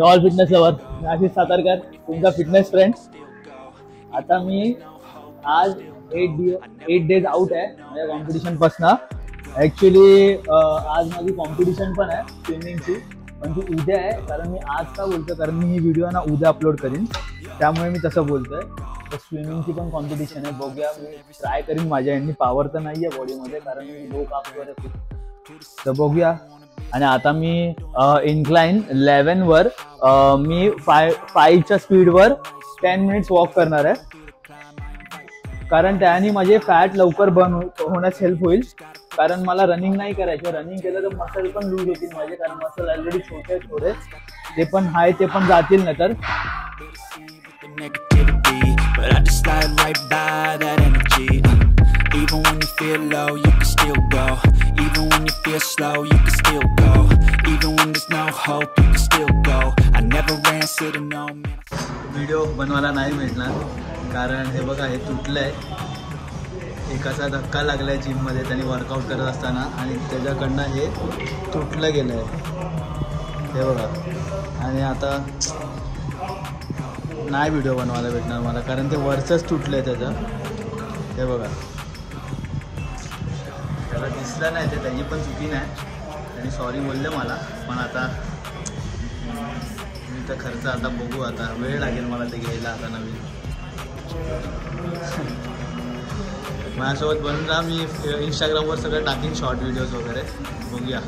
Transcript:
All fitness lover, Ashish सातारकर, तुमचा fitness friend. आता मी आज 8 डेज आउट आहे माझ्या कॉम्पिटिशन पासून. ॲक्च्युली आज माझी कॉम्पिटिशन पण आहे स्विमिंगची, पण ती उद्या आहे. कारण मी आज का बोलतो, कारण मी ही व्हिडिओ ना उद्या अपलोड करीन, त्यामुळे मी तसं बोलतोय. तर स्विमिंगची पण कॉम्पिटिशन आहे, बघूया. मी ट्राय करीन, माझ्या यांनी पॉवर तर नाही आहे बॉडीमध्ये, कारण मी लो कापवर आहे खूप. तर बघूया. आणि आता मी इन्क्लाइन 11वर मी 5च्या स्पीडवर 10 मिनिट्स वॉक करणार आहे, कारण त्याने माझे फॅट लवकर बर्न होण्यास हेल्प होईल. कारण मला रनिंग नाही करायचं, रनिंग केलं तर मसल पण लूज होतील माझे, कारण मसल ऑलरेडी छोटे आहेत थोडे, ते पण हाय ते पण जातील. नाही तर even when you feel low you can still go, even when you feel slow you can still go, even when there's no hope you can still go. I never answer to no man. Video बनवायला नाही भेटणार, कारण हे बघा हे तुटलंय. एकाचा धक्का लागलाय जिममध्ये, त्यांनी वर्कआउट करत असताना, आणि त्याच्याकडनं हे तुटलं गेलं आहे, हे बघा. आणि आता नाही व्हिडिओ बनवायला भेटणार मला, कारण ते वरचंच तुटलं आहे त्याचं. हे बघा, त्याला दिसलं नाही, ते त्याची पण चुकी नाही, त्यांनी सॉरी बोलले मला. पण आता मी तर खर्च आता बघू, आता वेळ लागेल मला ते घ्यायला आता नवीन. माझ्यासोबत बनून राहा, मी इंस्टाग्रामवर सगळं टाकीन शॉर्ट व्हिडिओज वगैरे, बघूया.